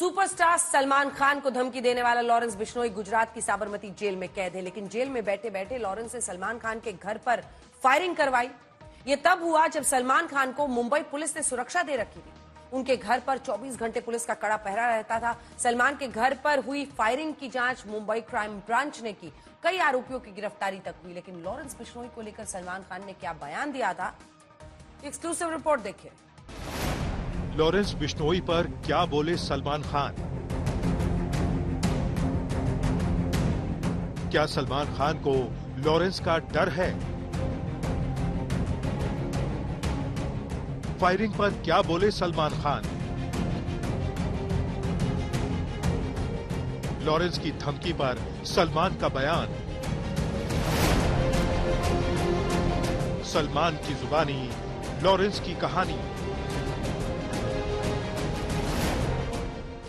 Superstar Salman Khan को धमकी देने वाला लॉरेंस बिश्नोई गुजरात की साबरमती जेल में कैद है, लेकिन जेल में बैठे बैठे लॉरेंस ने सलमान खान के घर पर फायरिंग करवाई। ये तब हुआ जब सलमान खान को मुंबई पुलिस ने सुरक्षा दे रखी थी। उनके घर पर 24 घंटे पुलिस का कड़ा पहरा रहता था। सलमान के घर पर हुई फायरिंग की जांच मुंबई क्राइम ब्रांच ने की। कई आरोपियों की गिरफ्तारी तक हुई, लेकिन लॉरेंस बिश्नोई को लेकर सलमान खान ने क्या बयान दिया था, एक्सक्लूसिव रिपोर्ट देखिए। लॉरेंस बिश्नोई पर क्या बोले सलमान खान? क्या सलमान खान को लॉरेंस का डर है? फायरिंग पर क्या बोले सलमान खान? लॉरेंस की धमकी पर सलमान का बयान। सलमान की जुबानी, लॉरेंस की कहानी।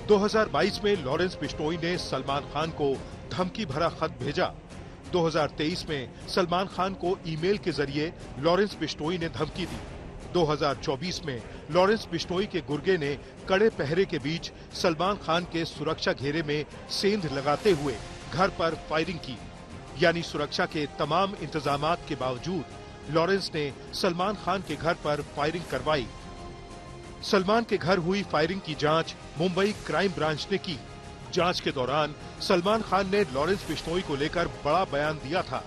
2022 में लॉरेंस बिश्नोई ने सलमान खान को धमकी भरा खत भेजा। 2023 में सलमान खान को ईमेल के जरिए लॉरेंस बिश्नोई ने धमकी दी। 2024 में लॉरेंस बिश्नोई के गुर्गे ने कड़े पहरे के बीच सलमान खान के सुरक्षा घेरे में सेंध लगाते हुए घर पर फायरिंग की। यानी सुरक्षा के तमाम इंतजामात के बावजूद लॉरेंस ने सलमान खान के घर पर फायरिंग करवाई। सलमान के घर हुई फायरिंग की जांच मुंबई क्राइम ब्रांच ने की। जांच के दौरान सलमान खान ने लॉरेंस बिश्नोई को लेकर बड़ा बयान दिया था।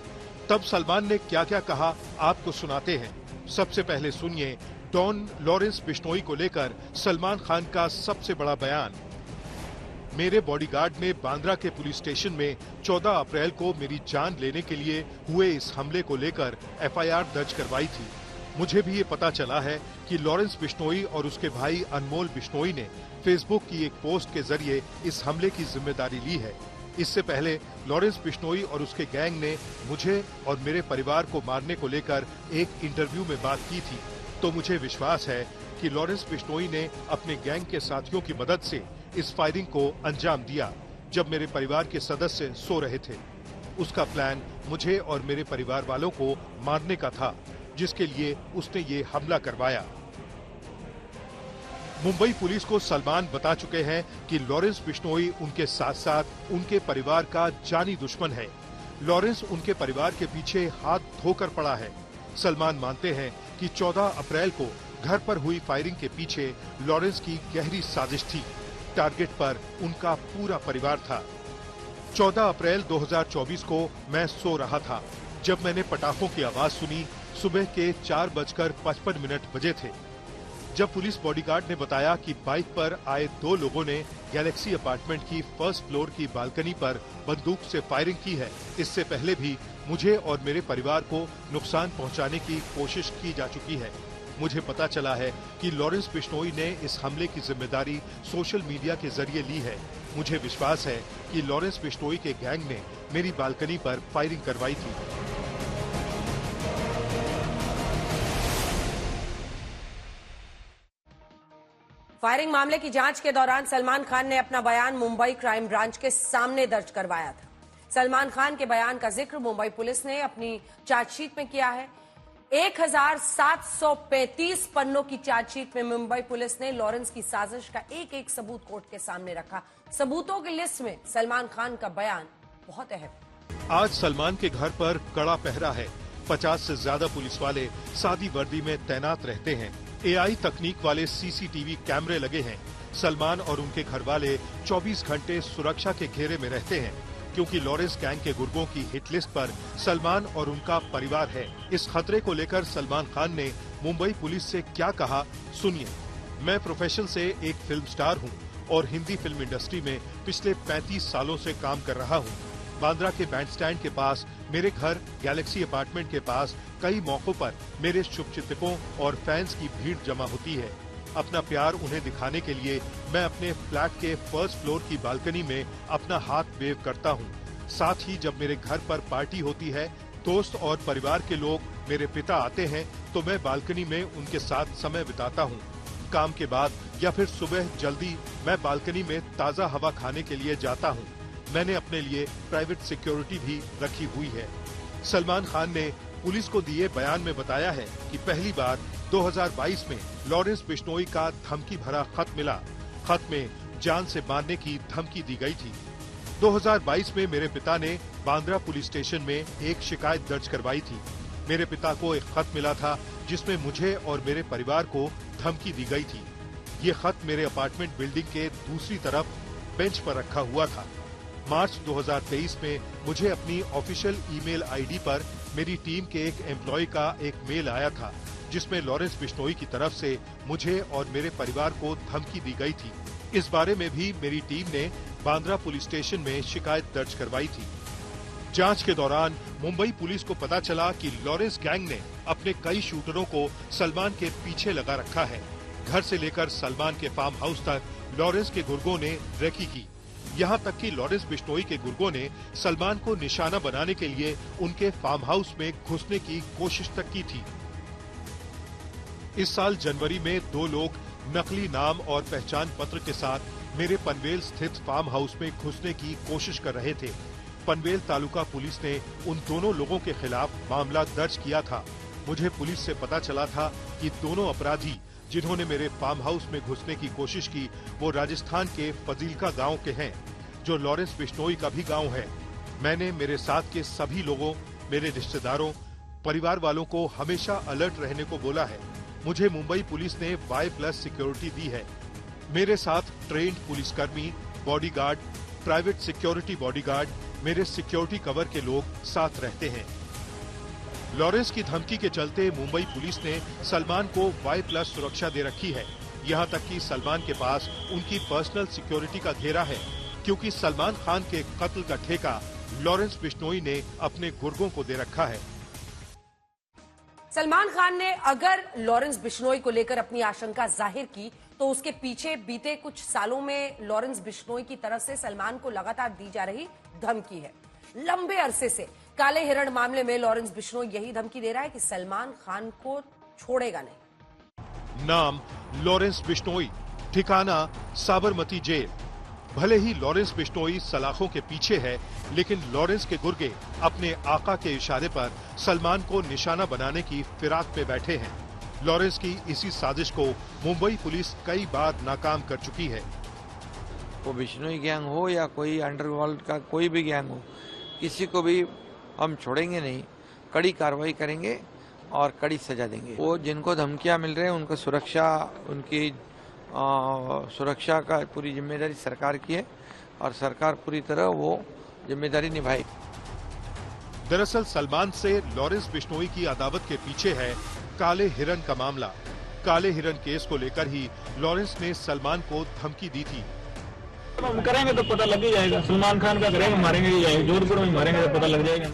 तब सलमान ने क्या क्या कहा, आपको सुनाते हैं। सबसे पहले सुनिए डॉन लॉरेंस बिश्नोई को लेकर सलमान खान का सबसे बड़ा बयान। मेरे बॉडीगार्ड ने बांद्रा के पुलिस स्टेशन में 14 अप्रैल को मेरी जान लेने के लिए हुए इस हमले को लेकर एफआईआर दर्ज करवाई थी। मुझे भी ये पता चला है कि लॉरेंस बिश्नोई और उसके भाई अनमोल बिश्नोई ने फेसबुक की एक पोस्ट के जरिए इस हमले की जिम्मेदारी ली है। इससे पहले लॉरेंस बिश्नोई और उसके गैंग ने मुझे और मेरे परिवार को मारने को लेकर एक इंटरव्यू में बात की थी। तो मुझे विश्वास है कि लॉरेंस बिश्नोई ने अपने गैंग के साथियों की मदद से इस फायरिंग को अंजाम दिया जब मेरे परिवार के सदस्य सो रहे थे। उसका प्लान मुझे और मेरे परिवार वालों को मारने का था, जिसके लिए उसने ये हमला करवाया। मुंबई पुलिस को सलमान बता चुके हैं कि लॉरेंस बिश्नोई उनके साथ साथ उनके परिवार का जानी दुश्मन है। लॉरेंस उनके परिवार के पीछे हाथ धोकर पड़ा है। सलमान मानते हैं कि 14 अप्रैल को घर पर हुई फायरिंग के पीछे लॉरेंस की गहरी साजिश थी। टारगेट पर उनका पूरा परिवार था। 14 अप्रैल 2024 को मैं सो रहा था जब मैंने पटाखों की आवाज सुनी। सुबह के 4:55 बजे थे जब पुलिस बॉडीगार्ड ने बताया कि बाइक पर आए 2 लोगों ने गैलेक्सी अपार्टमेंट की फर्स्ट फ्लोर की बालकनी पर बंदूक से फायरिंग की है। इससे पहले भी मुझे और मेरे परिवार को नुकसान पहुंचाने की कोशिश की जा चुकी है। मुझे पता चला है कि लॉरेंस बिश्नोई ने इस हमले की जिम्मेदारी सोशल मीडिया के जरिए ली है। मुझे विश्वास है कि लॉरेंस बिश्नोई के गैंग ने मेरी बालकनी पर फायरिंग करवाई थी। फायरिंग मामले की जांच के दौरान सलमान खान ने अपना बयान मुंबई क्राइम ब्रांच के सामने दर्ज करवाया था। सलमान खान के बयान का जिक्र मुंबई पुलिस ने अपनी चार्जशीट में किया है। 1735 पन्नों की चार्जशीट में मुंबई पुलिस ने लॉरेंस की साजिश का एक एक सबूत कोर्ट के सामने रखा। सबूतों की लिस्ट में सलमान खान का बयान बहुत अहम है। आज सलमान के घर पर कड़ा पहरा है। 50 से ज्यादा पुलिस वाले सादी वर्दी में तैनात रहते हैं। एआई तकनीक वाले सीसीटीवी कैमरे लगे हैं। सलमान और उनके घर वाले 24 घंटे सुरक्षा के घेरे में रहते हैं, क्योंकि लॉरेंस गैंग के गुर्गों की हिट लिस्ट पर सलमान और उनका परिवार है। इस खतरे को लेकर सलमान खान ने मुंबई पुलिस से क्या कहा, सुनिए। मैं प्रोफेशन से एक फिल्म स्टार हूं और हिंदी फिल्म इंडस्ट्री में पिछले 35 सालों से काम कर रहा हूं। बांद्रा के बैंडस्टैंड के पास मेरे घर गैलेक्सी अपार्टमेंट के पास कई मौकों पर मेरे शुभचिंतकों और फैंस की भीड़ जमा होती है। अपना प्यार उन्हें दिखाने के लिए मैं अपने फ्लैट के फर्स्ट फ्लोर की बालकनी में अपना हाथ वेव करता हूं। साथ ही जब मेरे घर पर पार्टी होती है, दोस्त और परिवार के लोग, मेरे पिता आते हैं तो मैं बालकनी में उनके साथ समय बिताता हूं। काम के बाद या फिर सुबह जल्दी मैं बालकनी में ताज़ा हवा खाने के लिए जाता हूं। मैंने अपने लिए प्राइवेट सिक्योरिटी भी रखी हुई है। सलमान खान ने पुलिस को दिए बयान में बताया है कि पहली बार 2022 में लॉरेंस बिश्नोई का धमकी भरा खत मिला। खत में जान से मारने की धमकी दी गई थी। 2022 में मेरे पिता ने बांद्रा पुलिस स्टेशन में एक शिकायत दर्ज करवाई थी। मेरे पिता को एक खत मिला था जिसमें मुझे और मेरे परिवार को धमकी दी गई थी। ये खत मेरे अपार्टमेंट बिल्डिंग के दूसरी तरफ बेंच पर रखा हुआ था। मार्च 2023 में मुझे अपनी ऑफिशियल ईमेल आईडी पर मेरी टीम के एक एम्प्लॉय का एक मेल आया था जिसमें लॉरेंस बिश्नोई की तरफ से मुझे और मेरे परिवार को धमकी दी गई थी। इस बारे में भी मेरी टीम ने बांद्रा पुलिस स्टेशन में शिकायत दर्ज करवाई थी। जांच के दौरान मुंबई पुलिस को पता चला कि लॉरेंस गैंग ने अपने कई शूटरों को सलमान के पीछे लगा रखा है। घर से लेकर सलमान के फार्म हाउस तक लॉरेंस के गुर्गों ने रेकी की। यहाँ तक कि लॉरेंस बिश्नोई के गुर्गों ने सलमान को निशाना बनाने के लिए उनके फार्म हाउस में घुसने की कोशिश तक की थी। इस साल जनवरी में 2 लोग नकली नाम और पहचान पत्र के साथ मेरे पनवेल स्थित फार्म हाउस में घुसने की कोशिश कर रहे थे। पनवेल तालुका पुलिस ने उन दोनों लोगों के खिलाफ मामला दर्ज किया था। मुझे पुलिस से पता चला था कि दोनों अपराधी जिन्होंने मेरे फार्म हाउस में घुसने की कोशिश की वो राजस्थान के फजीलका गांव के हैं, जो लॉरेंस बिश्नोई का भी गांव है। मैंने मेरे साथ के सभी लोगों, मेरे रिश्तेदारों, परिवार वालों को हमेशा अलर्ट रहने को बोला है। मुझे मुंबई पुलिस ने Y+ सिक्योरिटी दी है। मेरे साथ ट्रेन्ड पुलिसकर्मी, बॉडीगार्ड, प्राइवेट सिक्योरिटी बॉडीगार्ड, मेरे सिक्योरिटी कवर के लोग साथ रहते हैं। लॉरेंस की धमकी के चलते मुंबई पुलिस ने सलमान को Y+ सुरक्षा दे रखी है। यहां तक कि सलमान के पास उनकी पर्सनल सिक्योरिटी का घेरा है, क्योंकि सलमान खान के कत्ल का ठेका लॉरेंस बिश्नोई ने अपने गुर्गों को दे रखा है। सलमान खान ने अगर लॉरेंस बिश्नोई को लेकर अपनी आशंका जाहिर की तो उसके पीछे बीते कुछ सालों में लॉरेंस बिश्नोई की तरफ से सलमान को लगातार दी जा रही धमकी है। लंबे अरसे से काले हिरण मामले में लॉरेंस बिश्नोई यही धमकी दे रहा है कि सलमान खान को छोड़ेगा नहीं। नाम लॉरेंस बिश्नोई, ठिकाना साबरमती जेल। भले ही लॉरेंस बिश्नोई सलाखों के पीछे है, लेकिन लॉरेंस के गुर्गे अपने आका के इशारे पर सलमान को निशाना बनाने की फिराक में बैठे हैं। लॉरेंस की इसी साजिश को मुंबई पुलिस कई बार नाकाम कर चुकी है। वो बिश्नोई गैंग हो या कोई अंडरवर्ल्ड का कोई भी गैंग हो, किसी को भी हम छोड़ेंगे नहीं। कड़ी कार्रवाई करेंगे और कड़ी सजा देंगे। वो जिनको धमकियां मिल रहे हैं उनको उनकी सुरक्षा का पूरी जिम्मेदारी सरकार की है और सरकार पूरी तरह वो जिम्मेदारी निभाएगी। दरअसल सलमान से लॉरेंस बिश्नोई की अदावत के पीछे है काले हिरण का मामला। काले हिरण केस को लेकर ही लॉरेंस ने सलमान को धमकी दी थी। हम करेंगे तो पता लग ही जाएगा। सलमान खान का करेंगे, मारेंगे ही जाएगा। जोधपुर में मारेंगे तो पता लग जाएगा।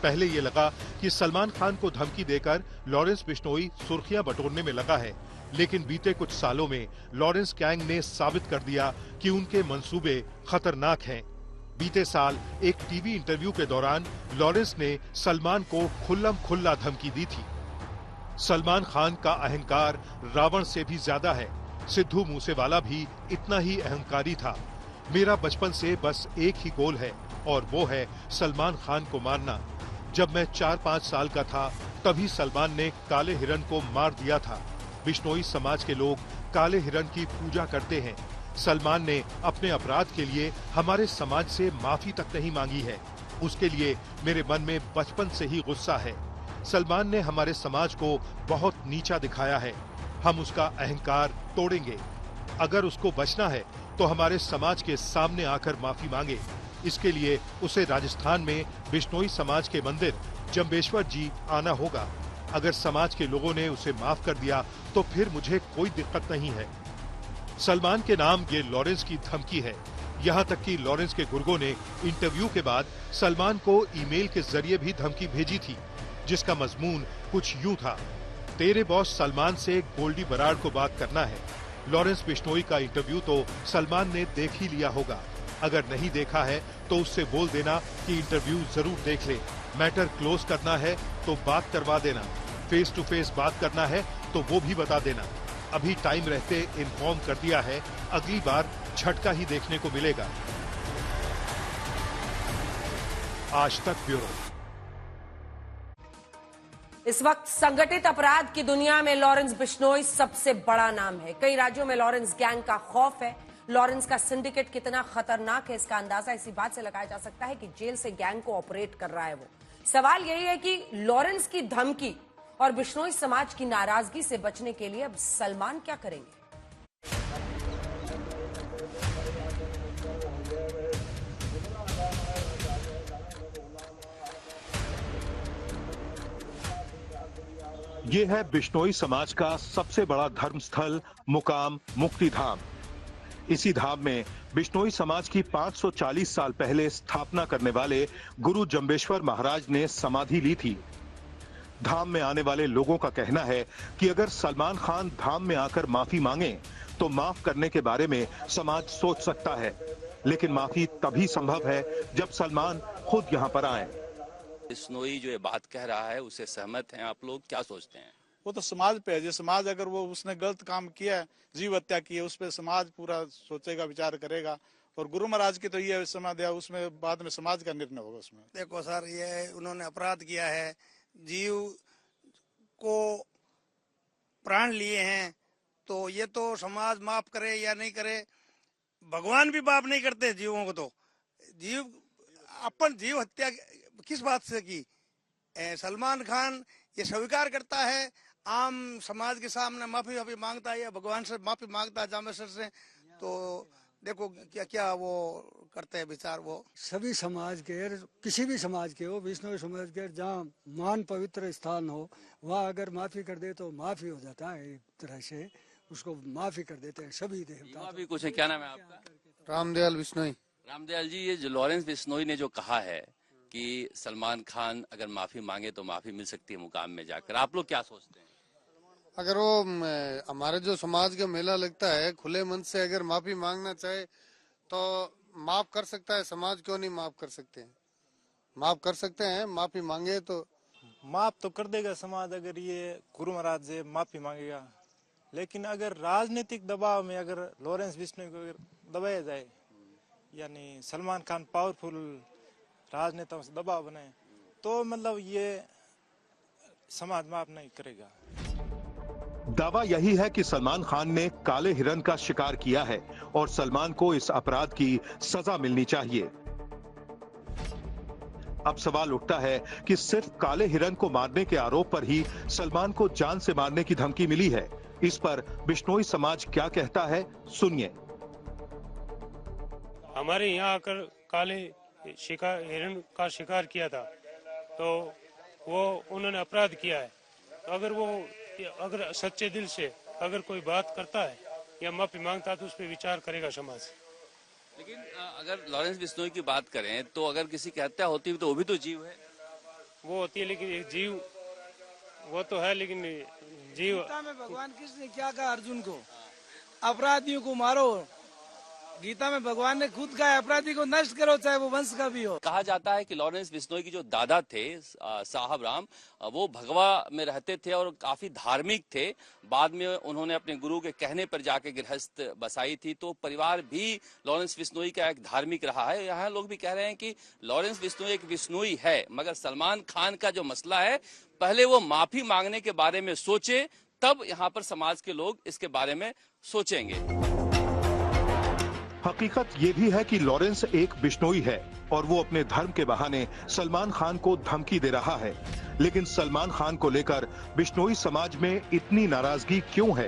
पहले ये लगा कि सलमान खान को धमकी देकर लॉरेंस बिश्नोई सुर्खियां बटोरने में लगा है, लेकिन बीते कुछ सालों में लॉरेंस गैंग ने साबित कर दिया कि उनके मंसूबे खतरनाक हैं। बीते साल एक टीवी इंटरव्यू के दौरान लॉरेंस ने सलमान को खुल्लम खुल्ला धमकी दी थी। सलमान खान का अहंकार रावण से भी ज्यादा है। सिद्धू मूसेवाला भी इतना ही अहंकारी था। मेरा बचपन से बस एक ही गोल है और वो है सलमान खान को मारना। जब मैं 4-5 साल का था तभी सलमान ने काले हिरण को मार दिया था। बिश्नोई समाज के लोग काले हिरण की पूजा करते हैं। सलमान ने अपने अपराध के लिए हमारे समाज से माफी तक नहीं मांगी है। उसके लिए मेरे मन में बचपन से ही गुस्सा है। सलमान ने हमारे समाज को बहुत नीचा दिखाया है। हम उसका अहंकार तोड़ेंगे। अगर उसको बचना है तो हमारे समाज के सामने आकर माफी मांगे। इसके लिए उसे राजस्थान में बिश्नोई समाज के मंदिर जंबेश्वर जी आना होगा। अगर समाज के लोगों ने उसे माफ कर दिया तो फिर मुझे कोई दिक्कत नहीं है। सलमान के नाम ये लॉरेंस की धमकी है। यहाँ तक कि लॉरेंस के गुर्गों ने इंटरव्यू के बाद सलमान को ईमेल के जरिए भी धमकी भेजी थी, जिसका मजमून कुछ यूं था: तेरे बॉस सलमान से गोल्डी बराड़ को बात करना है। लॉरेंस बिश्नोई का इंटरव्यू तो सलमान ने देख ही लिया होगा। अगर नहीं देखा है तो उससे बोल देना कि इंटरव्यू जरूर देख ले। मैटर क्लोज करना है तो बात करवा देना। फेस टू फेस बात करना है तो वो भी बता देना। अभी टाइम रहते इन्फॉर्म कर दिया है, अगली बार झटका ही देखने को मिलेगा। आज तक ब्यूरो। इस वक्त संगठित अपराध की दुनिया में लॉरेंस बिश्नोई सबसे बड़ा नाम है। कई राज्यों में लॉरेंस गैंग का खौफ है। लॉरेंस का सिंडिकेट कितना खतरनाक है, इसका अंदाजा इसी बात से लगाया जा सकता है कि जेल से गैंग को ऑपरेट कर रहा है वो। सवाल यही है कि लॉरेंस की धमकी और बिश्नोई समाज की नाराजगी से बचने के लिए अब सलमान क्या करेंगे? ये है बिश्नोई समाज का सबसे बड़ा धर्मस्थल मुकाम मुक्ति धाम। इसी धाम में बिश्नोई समाज की 540 साल पहले स्थापना करने वाले गुरु जंबेश्वर महाराज ने समाधि ली थी। धाम में आने वाले लोगों का कहना है कि अगर सलमान खान धाम में आकर माफी मांगे तो माफ करने के बारे में समाज सोच सकता है, लेकिन माफी तभी संभव है जब सलमान खुद यहाँ पर आए। बिश्नोई जो ये बात कह रहा है उससे सहमत हैं आप लोग, क्या सोचते हैं? वो तो समाज पे है। जो समाज अगर वो उसने गलत काम किया है, जीव हत्या की है, उस पर समाज पूरा सोचेगा, विचार करेगा। और गुरु महाराज की तो ये समाधि है, उसमें बाद में समाज का निर्णय होगा उसमें। देखो सर, ये उन्होंने अपराध किया है, जीव को प्राण लिए हैं, तो ये तो समाज माफ करे या नहीं करे, भगवान भी माफ नहीं करते जीवों को। तो जीव अपन जीव हत्या किस बात से की? सलमान खान ये स्वीकार करता है, आम समाज के सामने माफी मांगता है या भगवान से माफी मांगता है जामेश्वर से। तो देखो क्या क्या वो करते हैं विचार। वो सभी समाज के, किसी भी समाज के हो, विष्णु समाज के, जहाँ मान पवित्र स्थान हो, वहाँ अगर माफी कर दे तो माफी हो जाता है। एक तरह से उसको माफी कर देते हैं सभी देवता। भी कुछ है, क्या नाम है आपका? रामदयाल बिश्नोई। रामदयाल जी, ये जो लॉरेंस बिश्नोई ने जो कहा है कि सलमान खान अगर माफी मांगे तो माफी मिल सकती है मुकाम में जाकर, आप लोग क्या सोचते हैं? अगर वो हमारे जो समाज का मेला लगता है, खुले मन से अगर माफी मांगना चाहे तो माफ कर सकता है समाज। क्यों नहीं माफ कर सकते हैं? माफ कर सकते हैं, माफी मांगे तो माफ तो कर देगा समाज अगर ये गुरु महाराज से माफी मांगेगा। लेकिन अगर राजनीतिक दबाव में अगर लॉरेंस बिश्नोई को अगर दबाया जाए, यानी सलमान खान पावरफुल राजनेताओं से दबाव बनाए, तो मतलब ये समाज माफ नहीं करेगा। दावा यही है कि सलमान खान ने काले हिरन का शिकार किया है और सलमान को इस अपराध की सजा मिलनी चाहिए। अब सवाल उठता है कि सिर्फ काले हिरन को मारने के आरोप पर ही सलमान को जान से मारने की धमकी मिली है। इस पर बिश्नोई समाज क्या कहता है, सुनिए। हमारे यहाँ आकर काले हिरन का शिकार किया था, तो वो उन्होंने अपराध किया है। तो अगर सच्चे दिल से अगर कोई बात करता है या माफी मांगता है तो उस पर विचार करेगा समाज। लेकिन अगर लॉरेंस बिश्नोई की बात करें तो अगर किसी की हत्या होती है तो वो भी तो जीव है। वो होती है, लेकिन एक जीव वो तो है, लेकिन जीव। गीता में भगवान कृष्ण ने क्या कहा अर्जुन को? अपराधियों को मारो। गीता में भगवान ने खुद कहा अपराधी को नष्ट करो, चाहे वो वंश का भी हो। कहा जाता है कि लॉरेंस बिश्नोई की जो दादा थे साहब राम, वो भगवा में रहते थे और काफी धार्मिक थे। बाद में उन्होंने अपने गुरु के कहने पर जाके गृहस्थ बसाई थी, तो परिवार भी लॉरेंस बिश्नोई का एक धार्मिक रहा है। यहाँ लोग भी कह रहे हैं कि लॉरेंस बिश्नोई एक बिश्नोई है, मगर सलमान खान का जो मसला है, पहले वो माफी मांगने के बारे में सोचे, तब यहाँ पर समाज के लोग इसके बारे में सोचेंगे। हकीकत ये भी है कि लॉरेंस एक बिश्नोई है और वो अपने धर्म के बहाने सलमान खान को धमकी दे रहा है। लेकिन सलमान खान को लेकर बिश्नोई समाज में इतनी नाराजगी क्यों है?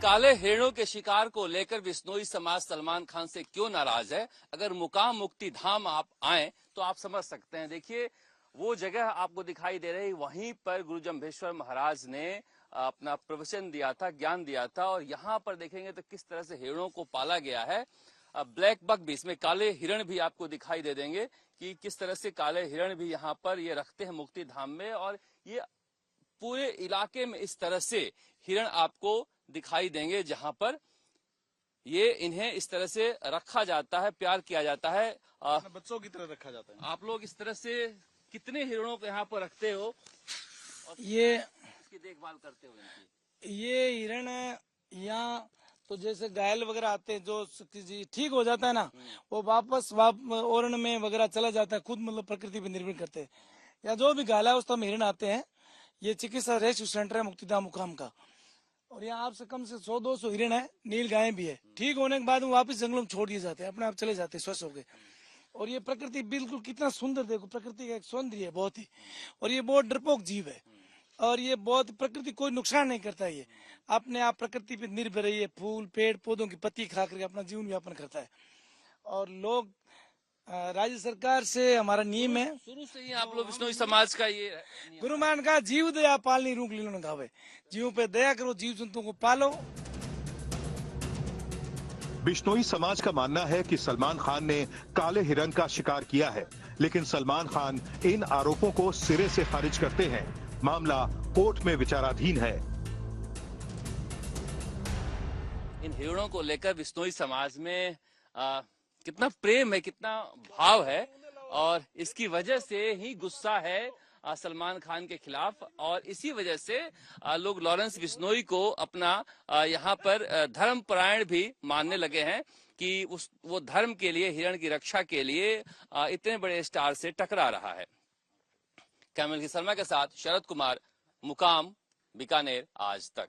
काले हिरणों के शिकार को लेकर बिश्नोई समाज सलमान खान से क्यों नाराज है? अगर मुकाम मुक्ति धाम आप आए तो आप समझ सकते हैं। देखिए, वो जगह आपको दिखाई दे रही, वहीं पर गुरु जंबेश्वर महाराज ने अपना प्रवचन दिया था, ज्ञान दिया था। और यहाँ पर देखेंगे तो किस तरह से हिरणों को पाला गया है। ब्लैक बक भी, इसमें काले हिरण भी आपको दिखाई दे देंगे कि किस तरह से काले हिरण भी यहाँ पर ये रखते हैं मुक्ति धाम में। और ये पूरे इलाके में इस तरह से हिरण आपको दिखाई देंगे, जहाँ पर ये इन्हें इस तरह से रखा जाता है, प्यार किया जाता है, बच्चों की तरह रखा जाता है। आप लोग इस तरह से कितने हिरणों को यहाँ पर रखते हो? ये की देखभाल करते हो इनकी? ये हिरण यहाँ तो जैसे घायल वगैरह आते हैं, जो ठीक हो जाता है ना, वो वापस ओरण में वगैरह चला जाता है, खुद मतलब प्रकृति पे निर्भर करते हैं। या जो भी घायल है उस तरह हिरण आते हैं। ये चिकित्सा रेस्क्यू सेंटर है मुक्तिधाम मुकाम का। और यहाँ आपसे कम से 100-200 हिरण है, नील गायें भी है। ठीक होने के बाद वो वापस जंगलों में छोड़ दिए जाते हैं, अपने आप चले जाते हैं स्वस्थ होके। और ये प्रकृति बिल्कुल कितना सुंदर, देखो प्रकृति का एक सौंदर्य है बहुत ही। और ये बहुत डरपोक जीव है और ये बहुत, प्रकृति कोई नुकसान नहीं करता है। ये अपने आप प्रकृति पे निर्भर है। ये फूल पेड़ पौधों की पत्ती खा करके अपना जीवन यापन करता है। और लोग, राज्य सरकार से हमारा नियम है, शुरू से ही आप लोग बिश्नोई समाज का ये गुरु मान का जीव दया पालनी रूख लीलो गावे, जीव पे दया करो, जीव जंतुओं को पालो। बिश्नोई समाज का मानना है कि सलमान खान ने काले हिरण का शिकार किया है, लेकिन सलमान खान इन आरोपों को सिरे से खारिज करते हैं। मामला कोर्ट में विचाराधीन है। इन हिरणों को लेकर बिश्नोई समाज में कितना प्रेम है, कितना भाव है और इसकी वजह से ही गुस्सा है सलमान खान के खिलाफ। और इसी वजह से लोग लॉरेंस बिश्नोई को अपना यहाँ पर धर्मपरायण भी मानने लगे हैं कि वो धर्म के लिए, हिरण की रक्षा के लिए इतने बड़े स्टार से टकरा रहा है। कैमल की शर्मा के साथ शरद कुमार, मुकाम, बीकानेर, आज तक।